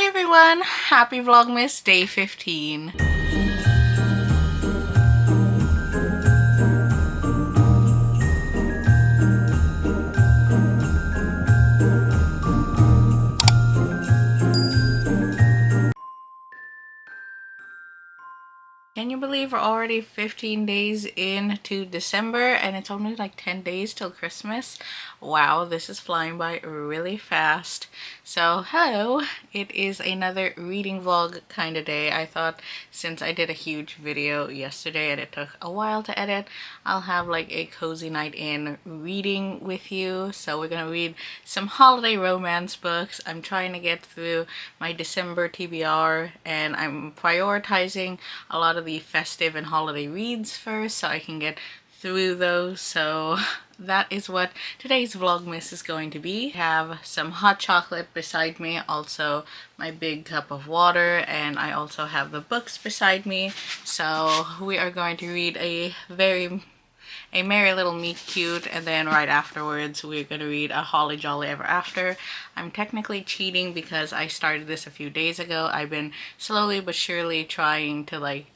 Hi everyone! Happy Vlogmas Day 15. Can you believe we're already 15 days into December and it's only like 10 days till Christmas? Wow, this is flying by really fast. So, hello! It is another reading vlog kind of day. I thought since I did a huge video yesterday and it took a while to edit, I'll have like a cozy night in reading with you. So we're gonna read some holiday romance books. I'm trying to get through my December TBR and I'm prioritizing a lot of the festive and holiday reads first so I can get through those. So that is what today's Vlogmas is going to be. I have some hot chocolate beside me, also my big cup of water, and I also have the books beside me. So we are going to read a Merry Little Meet Cute, and then right afterwards we're going to read A Holly Jolly Ever After. I'm technically cheating because I started this a few days ago. I've been slowly but surely trying to like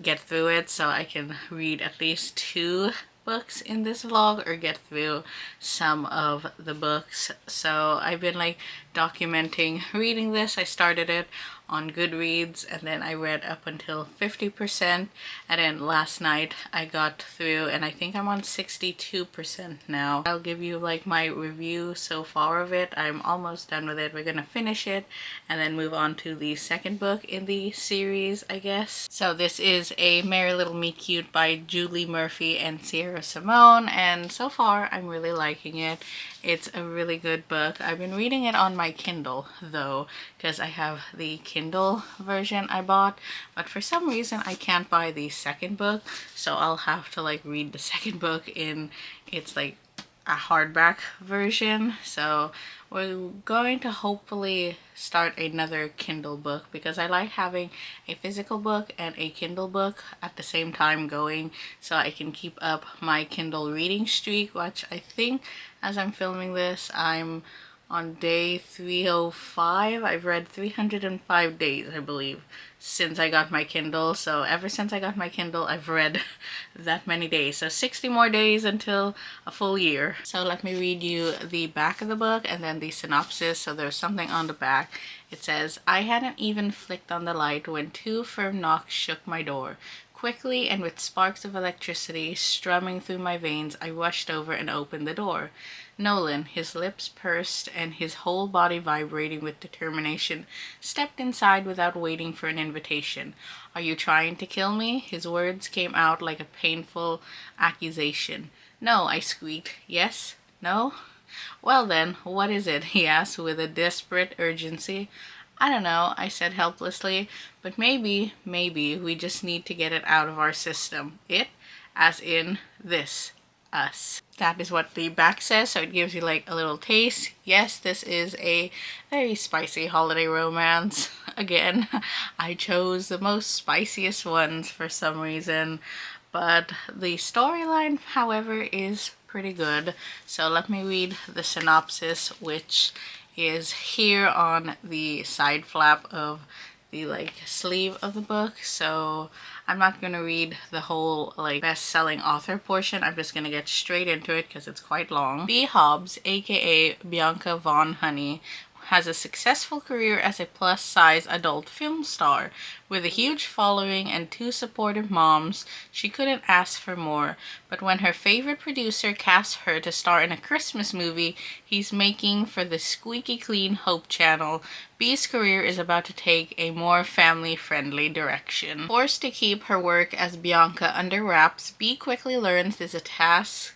get through it so I can read at least 2 books in this vlog or get through some of the books. So I've been like documenting reading this. I started it on Goodreads and then I read up until 50%, and then last night I got through and I think I'm on 62% now. I'll give you like my review so far of it. I'm almost done with it. We're gonna finish it and then move on to the second book in the series, I guess. So this is A Merry Little Meet Cute by Julie Murphy and Sierra Simone, and so far I'm really liking it. It's a really good book. I've been reading it on my Kindle though, because I have the Kindle version I bought, but for some reason I can't buy the second book, so I'll have to like read the second book in its like a hardback version. So we're going to hopefully start another Kindle book because I like having a physical book and a Kindle book at the same time going so I can keep up my Kindle reading streak, which I think as I'm filming this I'm on day 305. I've read 305 days, I believe, since I got my Kindle. So ever since I got my Kindle, I've read that many days. So 60 more days until a full year. So let me read you the back of the book and then the synopsis. So there's something on the back. It says, I hadn't even flicked on the light when 2 firm knocks shook my door. Quickly and with sparks of electricity strumming through my veins, I rushed over and opened the door. Nolan, his lips pursed and his whole body vibrating with determination, stepped inside without waiting for an invitation. Are you trying to kill me? His words came out like a painful accusation. No, I squeaked. Yes? No? Well then, what is it? He asked with a desperate urgency. I don't know, I said helplessly, but maybe we just need to get it out of our system. It? As in this. Us. That is what the back says, so it gives you like a little taste. Yes, this is a very spicy holiday romance. Again, I chose the most spiciest ones for some reason, but the storyline, however, is pretty good. So let me read the synopsis, which is here on the side flap of the like sleeve of the book. So I'm not gonna read the whole like best-selling author portion. I'm just gonna get straight into it because it's quite long. B. Hobbs, aka Bianca Von Honey, has a successful career as a plus-size adult film star. With a huge following and 2 supportive moms, she couldn't ask for more. But when her favorite producer casts her to star in a Christmas movie he's making for the squeaky clean Hope Channel, Bee's career is about to take a more family-friendly direction. Forced to keep her work as Bianca under wraps, Bee quickly learns this is a task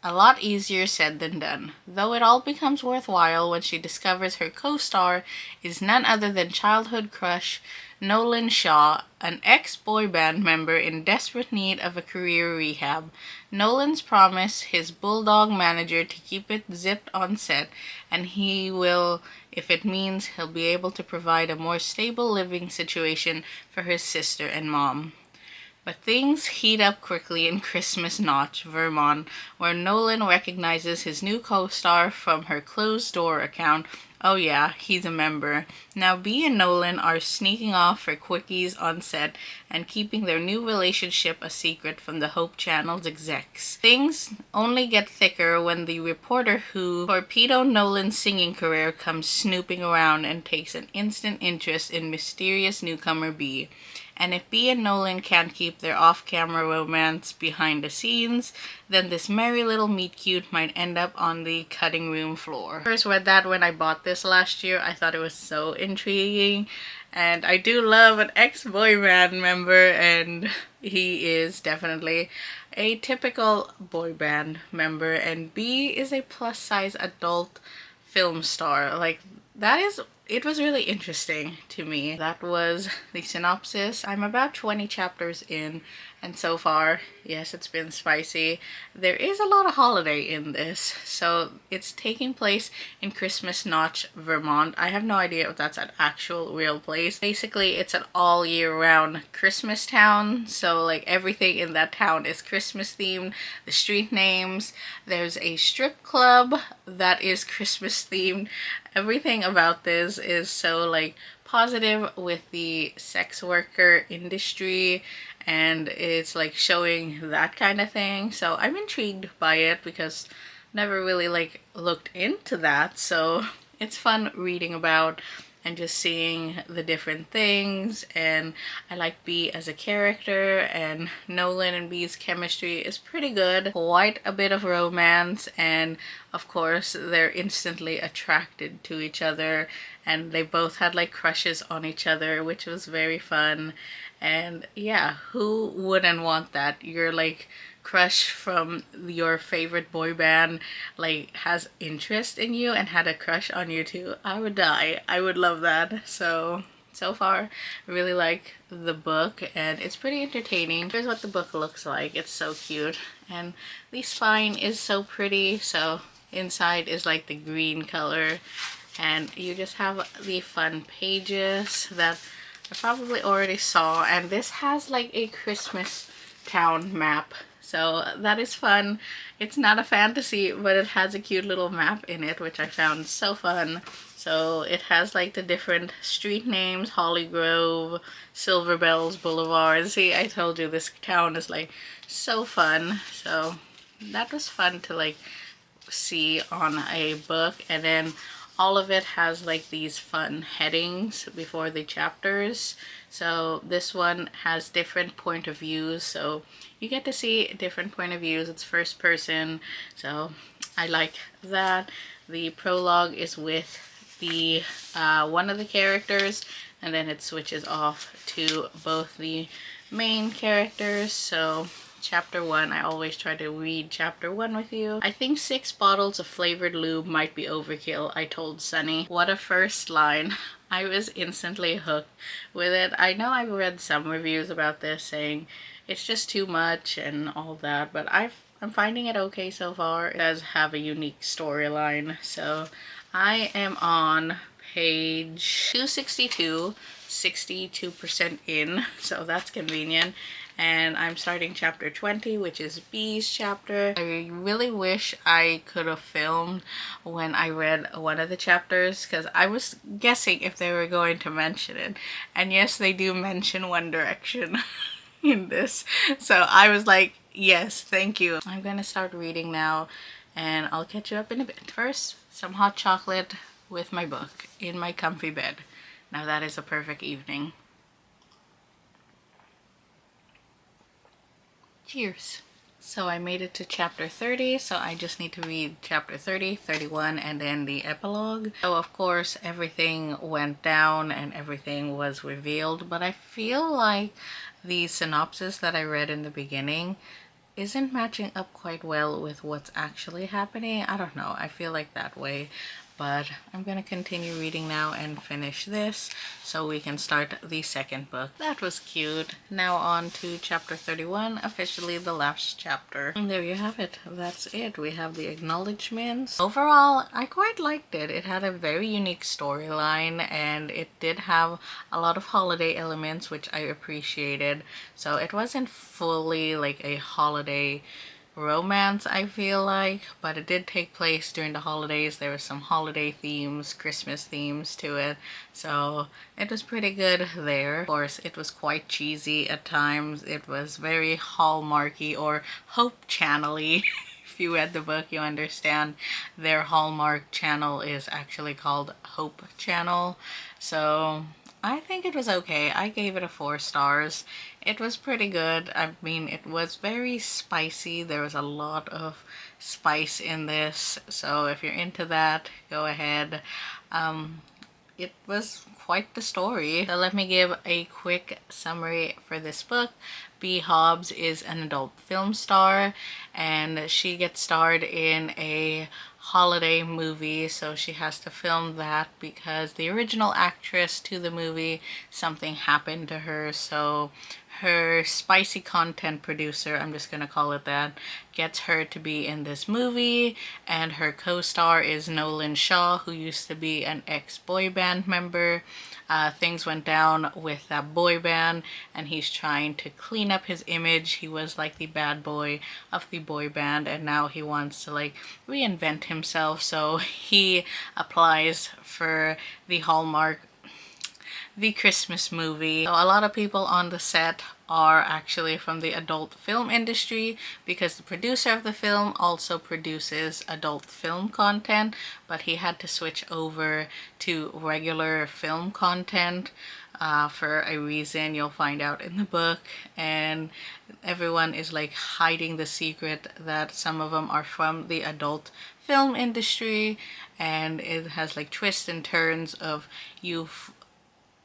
a lot easier said than done, though it all becomes worthwhile when she discovers her co-star is none other than childhood crush Nolan Shaw, an ex-boy band member in desperate need of a career rehab. Nolan's promised his bulldog manager to keep it zipped on set, and he will if it means he'll be able to provide a more stable living situation for his sister and mom. But things heat up quickly in Christmas Notch, Vermont, where Nolan recognizes his new co-star from her closed-door account Oh yeah, he's a member. Now Bee and Nolan are sneaking off for quickies on set and keeping their new relationship a secret from the Hope Channel's execs. Things only get thicker when the reporter who torpedoed Nolan's singing career comes snooping around and takes an instant interest in mysterious newcomer Bee. And if Bee and Nolan can't keep their off-camera romance behind the scenes, then this merry little meet-cute might end up on the cutting room floor. First read that when I bought this last year. I thought it was so intriguing. And I do love an ex-boy band member, and he is definitely a typical boy band member. And Bee is a plus-size adult film star. Like, it was really interesting to me. That was the synopsis. I'm about 20 chapters in, and so far, yes, it's been spicy. There is a lot of holiday in this. So it's taking place in Christmas Notch, Vermont. I have no idea if that's an actual real place. Basically, it's an all year round Christmas town. So like everything in that town is Christmas themed. The street names, there's a strip club that is Christmas themed. Everything about this is so like positive with the sex worker industry, and it's like showing that kind of thing. So I'm intrigued by it because never really like looked into that. So it's fun reading about and just seeing the different things. And I like Bee as a character, and Nolan and Bee's chemistry is pretty good. Quite a bit of romance, and of course they're instantly attracted to each other, and they both had like crushes on each other, which was very fun. And yeah, who wouldn't want that? You're like crush from your favorite boy band like has interest in you and had a crush on you too. I would die. I would love that. So far really like the book, and it's pretty entertaining. Here's what the book looks like. It's so cute, and the spine is so pretty. So inside is like the green color, and you just have the fun pages that I probably already saw. And this has like a Christmas town map, so that is fun. It's not a fantasy, but it has a cute little map in it, which I found so fun. So it has like the different street names: Holly Grove, Silver Bells Boulevard. See, I told you this town is like so fun. So that was fun to like see on a book. And then all of it has like these fun headings before the chapters. So this one has different point of views, so you get to see different point of views. It's first person, so I like that. The prologue is with the one of the characters, and then it switches off to both the main characters. So chapter 1, I always try to read chapter 1 with you. I think 6 bottles of flavored lube might be overkill, I told Sunny. What a first line. I was instantly hooked with it. I know I've read some reviews about this saying it's just too much and all that, but I'm finding it okay so far. It does have a unique storyline. So I am on page 262, 62% in, so that's convenient. And I'm starting chapter 20, which is Bee's chapter. I really wish I could have filmed when I read one of the chapters, because I was guessing if they were going to mention it. And yes, they do mention One Direction in this. So I was like, yes, thank you. I'm gonna start reading now, and I'll catch you up in a bit. First, some hot chocolate with my book in my comfy bed. Now that is a perfect evening. Cheers. So I made it to chapter 30, so I just need to read chapter 30, 31, and then the epilogue. So of course everything went down and everything was revealed, but I feel like the synopsis that I read in the beginning isn't matching up quite well with what's actually happening. I don't know, I feel like that way. But I'm gonna continue reading now and finish this so we can start the second book. That was cute. Now on to chapter 31, officially the last chapter. And there you have it. That's it. We have the acknowledgements. Overall, I quite liked it. It had a very unique storyline, and it did have a lot of holiday elements, which I appreciated. So it wasn't fully like a holiday romance, I feel like, but it did take place during the holidays. There were some holiday themes, Christmas themes to it, so it was pretty good there. Of course, it was quite cheesy at times. It was very Hallmarky or Hope Channel-y. If you read the book, you understand their Hallmark channel is actually called Hope Channel. So I think it was okay. I gave it a 4 stars. It was pretty good. I mean, it was very spicy. There was a lot of spice in this. So if you're into that, go ahead. It was quite the story. So let me give a quick summary for this book. B. Hobbs is an adult film star, and she gets starred in a holiday movie, so she has to film that because the original actress to the movie, something happened to her, so her spicy content producer, I'm just gonna call it that, gets her to be in this movie, and her co-star is Nolan Shaw, who used to be an ex-boy band member. Things went down with that boy band, and he's trying to clean up his image. He was like the bad boy of the boy band, and now he wants to like reinvent himself, so he applies for the Christmas movie. So a lot of people on the set are actually from the adult film industry because the producer of the film also produces adult film content, but he had to switch over to regular film content for a reason you'll find out in the book. And everyone is like hiding the secret that some of them are from the adult film industry, and it has like twists and turns of you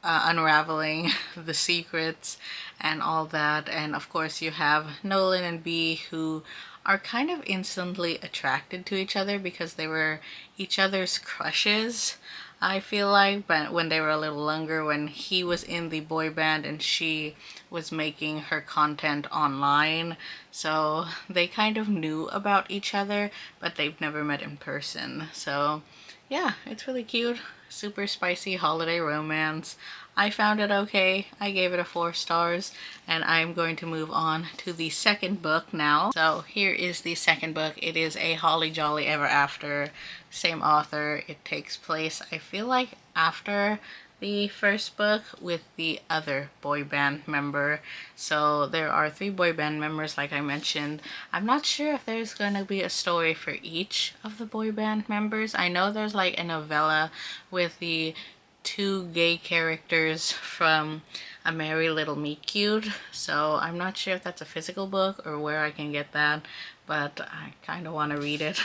unraveling the secrets and all that. And of course you have Nolan and B, who are kind of instantly attracted to each other because they were each other's crushes, I feel like, but when they were a little younger, when he was in the boy band and she was making her content online. So they kind of knew about each other, but they've never met in person. So yeah, it's really cute. Super spicy holiday romance. I found it okay. I gave it a 4 stars, and I'm going to move on to the second book now. So here is the second book. It is A Holly Jolly Ever After. Same author. It takes place, I feel like, after the first book with the other boy band member. So there are 3 boy band members, like I mentioned. I'm not sure if there's gonna be a story for each of the boy band members. I know there's like a novella with the 2 gay characters from A Merry Little Meet Cute, so I'm not sure if that's a physical book or where I can get that, but I kind of want to read it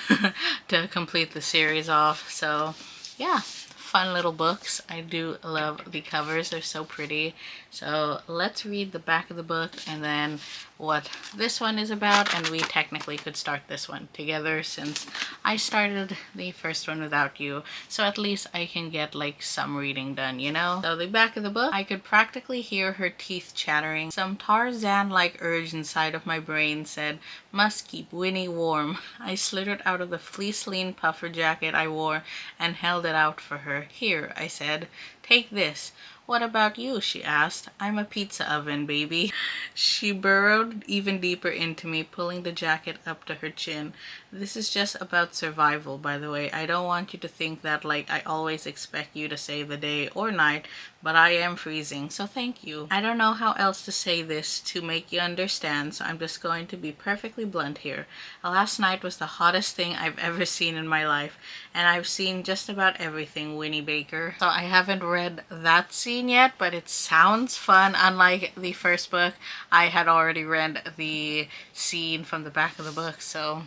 to complete the series off. So yeah, fun little books. I do love the covers. They're so pretty. So let's read the back of the book and then what this one is about, and we technically could start this one together since I started the first one without you, so at least I can get like some reading done, you know? So the back of the book, I could practically hear her teeth chattering. Some Tarzan-like urge inside of my brain said, must keep Winnie warm. I slithered out of the fleece-lean puffer jacket I wore and held it out for her. Here, I said, take this. What about you? She asked. I'm a pizza oven, baby. She burrowed even deeper into me, pulling the jacket up to her chin. This is just about survival, by the way. I don't want you to think that like I always expect you to save the day or night, but I am freezing, so thank you. I don't know how else to say this to make you understand, so I'm just going to be perfectly blunt here. Last night was the hottest thing I've ever seen in my life, and I've seen just about everything, Winnie Baker. So I haven't read that scene yet, but it sounds fun. Unlike the first book, I had already read the scene from the back of the book, so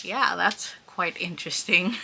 yeah, that's quite interesting.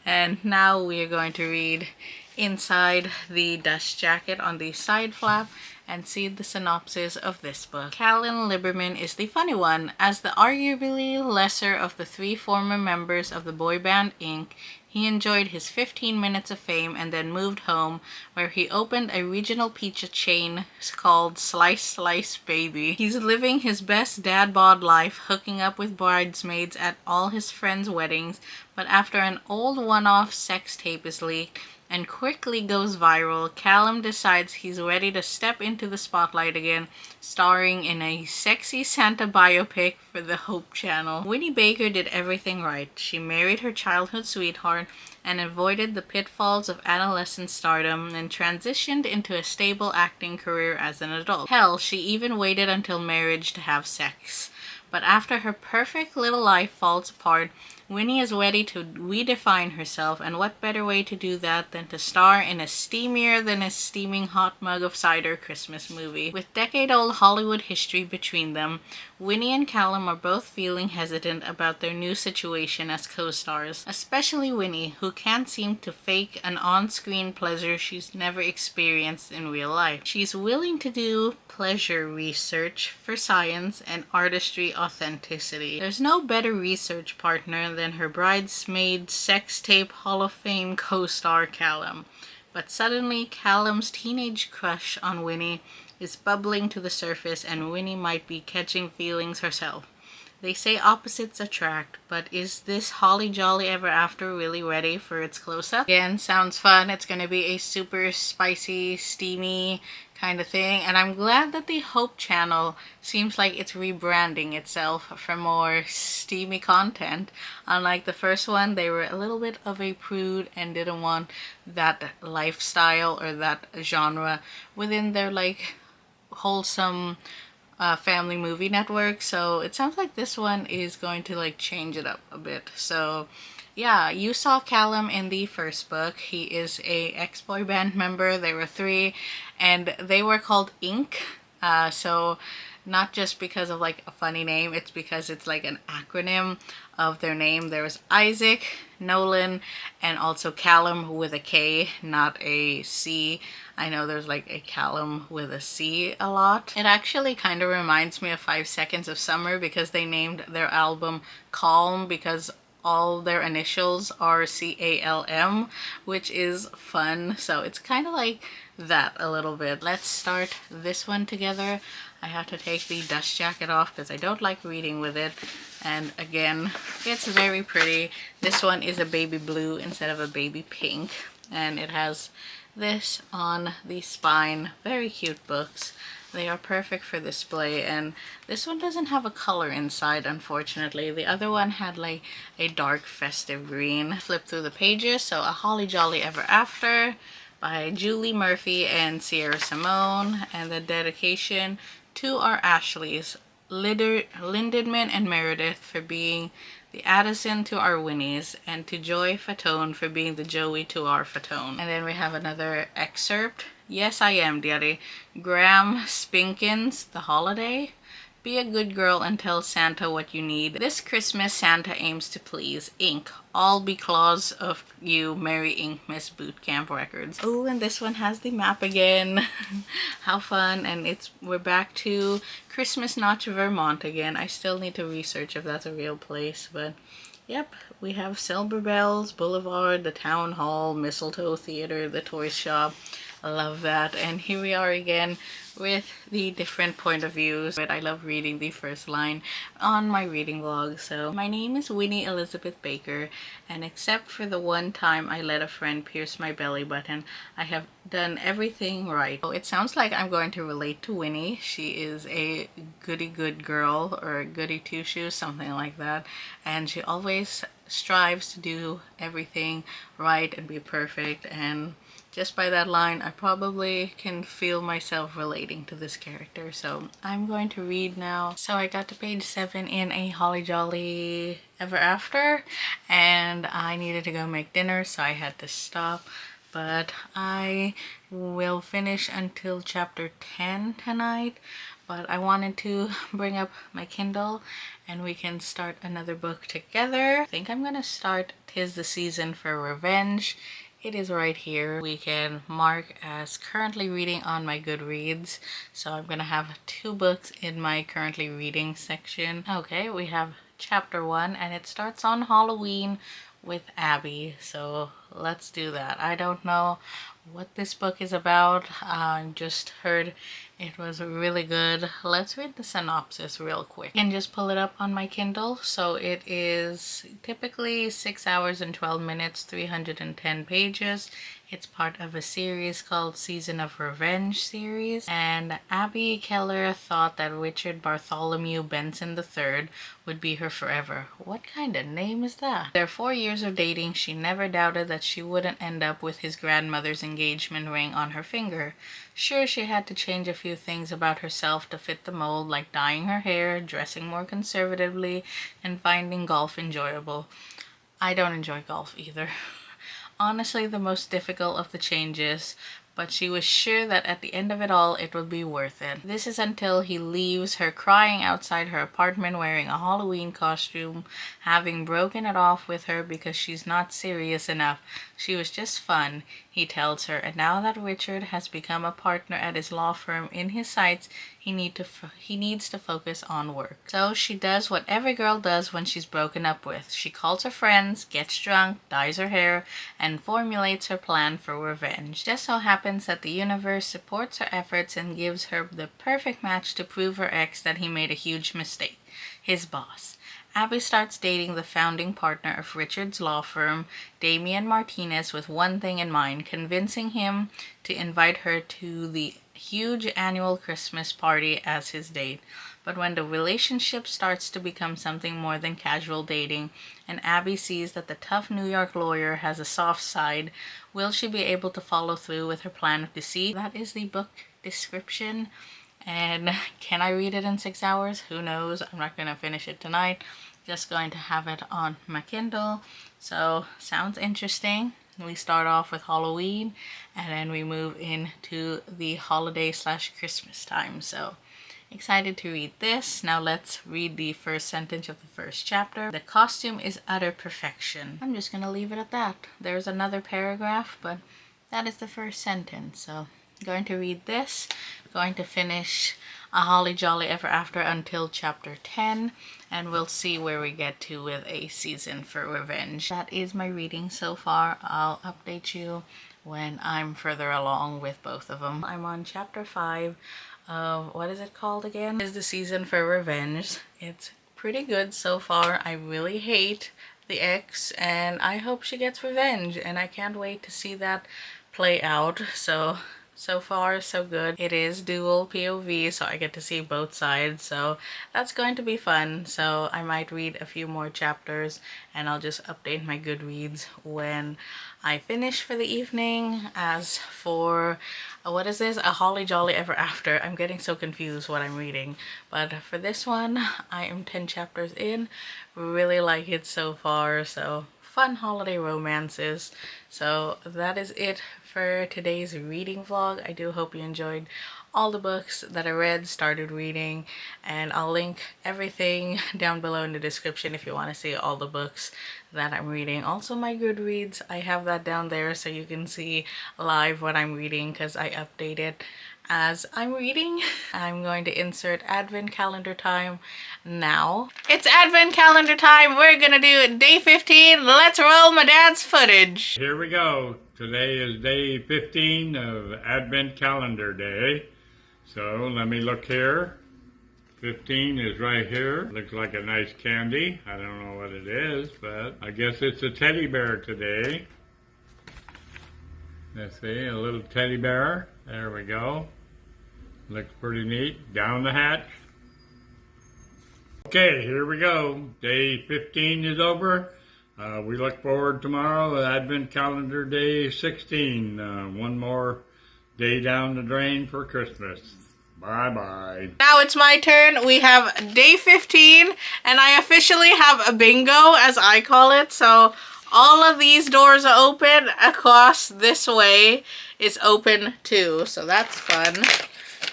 And now we are going to read inside the dust jacket on the side flap and see the synopsis of this book. Callan Liberman is the funny one. As the arguably lesser of the 3 former members of the boy band Inc., he enjoyed his 15 minutes of fame and then moved home, where he opened a regional pizza chain called Slice Slice Baby. He's living his best dad bod life, hooking up with bridesmaids at all his friends' weddings, but after an old one-off sex tape is leaked and quickly goes viral, Callum decides he's ready to step into the spotlight again, starring in a sexy Santa biopic for the Hope Channel. Winnie Baker did everything right. She married her childhood sweetheart and avoided the pitfalls of adolescent stardom and transitioned into a stable acting career as an adult. Hell, she even waited until marriage to have sex. But after her perfect little life falls apart, Winnie is ready to redefine herself, and what better way to do that than to star in a steamier than a steaming hot mug of cider Christmas movie. With decade-old Hollywood history between them, Winnie and Callum are both feeling hesitant about their new situation as co-stars, especially Winnie, who can't seem to fake an on-screen pleasure she's never experienced in real life. She's willing to do pleasure research for science and artistry authenticity. There's no better research partner than her bridesmaid sex tape Hall of Fame co-star Callum. But suddenly, Callum's teenage crush on Winnie is bubbling to the surface, and Winnie might be catching feelings herself. They say opposites attract, but is this Holly Jolly Ever After really ready for its close-up? Again, sounds fun. It's going to be a super spicy, steamy kind of thing, and I'm glad that the Hope Channel seems like it's rebranding itself for more steamy content. Unlike the first one, they were a little bit of a prude and didn't want that lifestyle or that genre within their like wholesome family movie network. So it sounds like this one is going to like change it up a bit. So yeah, you saw Callum in the first book. He is a ex-boy band member. There were 3 and they were called Inc. So not just because of like a funny name, it's because it's like an acronym of their name. There was Isaac, Nolan, and also Callum with a K, not a C. I know there's like a Callum with a C a lot. It actually kind of reminds me of 5 Seconds of Summer because they named their album Calm because all their initials are CALM, which is fun. So it's kind of like that a little bit. Let's start this one together. I have to take the dust jacket off because I don't like reading with it. And again, it's very pretty. This one is a baby blue instead of a baby pink. And it has this on the spine. Very cute books. They are perfect for display, and this one doesn't have a color inside, unfortunately. The other one had like a dark festive green. Flip through the pages. So A Holly Jolly Ever After by Julie Murphy and Sierra Simone, and the dedication to our Ashleys, Lindenman and Meredith for being the Addison to our Winnies, and to Joy Fatone for being the Joey to our Fatone. And then we have another excerpt. Yes, I am, dearie. Graham Spinkins, The Holiday. Be a good girl and tell Santa what you need. This Christmas, Santa aims to please. Inc. All because of you, Merry Inc. Miss Bootcamp Records. Oh, and this one has the map again. How fun. And we're back to Christmas Notch, Vermont again. I still need to research if that's a real place, but yep. We have Silver Bells Boulevard, the Town Hall, Mistletoe Theater, the Toy Shop. I love that. And here we are again with the different point of views. But I love reading the first line on my reading vlog. So my name is Winnie Elizabeth Baker, and except for the one time I let a friend pierce my belly button, I have done everything right. So it sounds like I'm going to relate to Winnie. She is a goody good girl, or a goody two shoes, something like that, and she always strives to do everything right and be perfect. And just by that line, I probably can feel myself relating to this character. So I'm going to read now. So I got to page 7 in A Holly Jolly Ever After, and I needed to go make dinner, so I had to stop. But I will finish until chapter 10 tonight. But I wanted to bring up my Kindle and we can start another book together. I think I'm gonna start 'Tis the Season for Revenge. It is right here. We can mark as currently reading on my Goodreads. So I'm gonna have 2 books in my currently reading section. Okay, we have chapter 1 and it starts on Halloween with Abby. So let's do that. I don't know what this book is about. I just heard It was really good. Let's read the synopsis real quick. I can just pull it up on my Kindle. So it is typically 6 hours and 12 minutes, 310 pages. It's part of a series called Season of Revenge series. And Abby Keller thought that Richard Bartholomew Benson III would be her forever. What kind of name is that? Their 4 years of dating, she never doubted that she wouldn't end up with his grandmother's engagement ring on her finger. Sure, she had to change a few things about herself to fit the mold, like dyeing her hair, dressing more conservatively, and finding golf enjoyable. I don't enjoy golf either. Honestly, the most difficult of the changes, but she was sure that at the end of it all, it would be worth it. This is until he leaves her crying outside her apartment wearing a Halloween costume, having broken it off with her because she's not serious enough. She was just fun, he tells her, and now that Richard has become a partner at his law firm in his sights, he needs to focus on work. So she does what every girl does when she's broken up with. She calls her friends, gets drunk, dyes her hair, and formulates her plan for revenge. Just so happens that the universe supports her efforts and gives her the perfect match to prove her ex that he made a huge mistake, his boss. Abby starts dating the founding partner of Richard's law firm, Damian Martinez, with one thing in mind, convincing him to invite her to the huge annual Christmas party as his date. But when the relationship starts to become something more than casual dating, and Abby sees that the tough New York lawyer has a soft side, will she be able to follow through with her plan of deceit? That is the book description. And can I read it in 6 hours? Who knows? I'm not going to finish it tonight. Just going to have it on my Kindle. So, sounds interesting. We start off with Halloween, and then we move into the holiday/Christmas time. So, excited to read this. Now let's read the first sentence of the first chapter. The costume is utter perfection. I'm just going to leave it at that. There's another paragraph, but that is the first sentence. So, going to read this, going to finish A Holly Jolly Ever After until chapter 10, and we'll see where we get to with A Season for Revenge. That is my reading so far. I'll update you when I'm further along with both of them. I'm on chapter 5 of, what is it called again? Is the Season for Revenge. It's pretty good so far. I really hate the ex, and I hope she gets revenge, and I can't wait to see that play out. So far, so good. It is dual POV, so I get to see both sides, so that's going to be fun. So I might read a few more chapters, and I'll just update my Goodreads when I finish for the evening. As for, what is this? A Holly Jolly Ever After. I'm getting so confused what I'm reading. But for this one, I am 10 chapters in. Really like it so far, so fun holiday romances. So that is it for today's reading vlog. I do hope you enjoyed all the books that I read, started reading, and I'll link everything down below in the description if you want to see all the books that I'm reading. Also my Goodreads, I have that down there so you can see live what I'm reading because I update it as I'm reading. I'm going to insert advent calendar time now. It's advent calendar time. We're gonna do day 15. Let's roll my dad's footage. Here we go. Today is day 15 of Advent Calendar Day. So let me look here. 15 is right here. Looks like a nice candy. I don't know what it is, but I guess it's a teddy bear today. Let's see, a little teddy bear. There we go. Looks pretty neat. Down the hatch. Okay, here we go. Day 15 is over. We look forward tomorrow to Advent Calendar Day 16. One more day down the drain for Christmas. Bye-bye. Now it's my turn. We have day 15, and I officially have a bingo, as I call it. So all of these doors are open. Across this way is open too. So that's fun.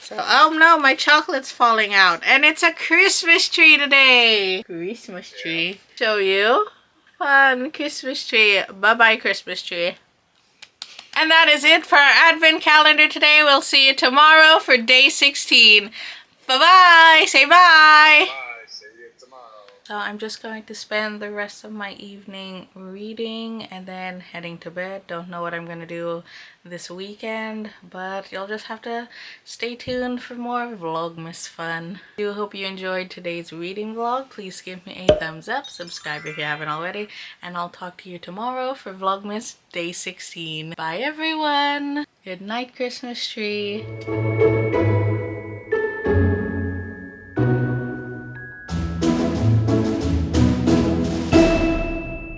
So, oh no, my chocolate's falling out. And it's a Christmas tree today. Christmas tree. Show you. Fun Christmas tree. Bye-bye, Christmas tree. And that is it for our advent calendar today. We'll see you tomorrow for day 16. Bye-bye. Say bye. Bye. See you tomorrow. So I'm just going to spend the rest of my evening reading and then heading to bed. Don't know what I'm gonna do this weekend, but you'll just have to stay tuned for more Vlogmas fun. I do hope you enjoyed today's reading vlog. Please give me a thumbs up, subscribe if you haven't already, and I'll talk to you tomorrow for Vlogmas Day 16. Bye everyone! Good night, Christmas tree!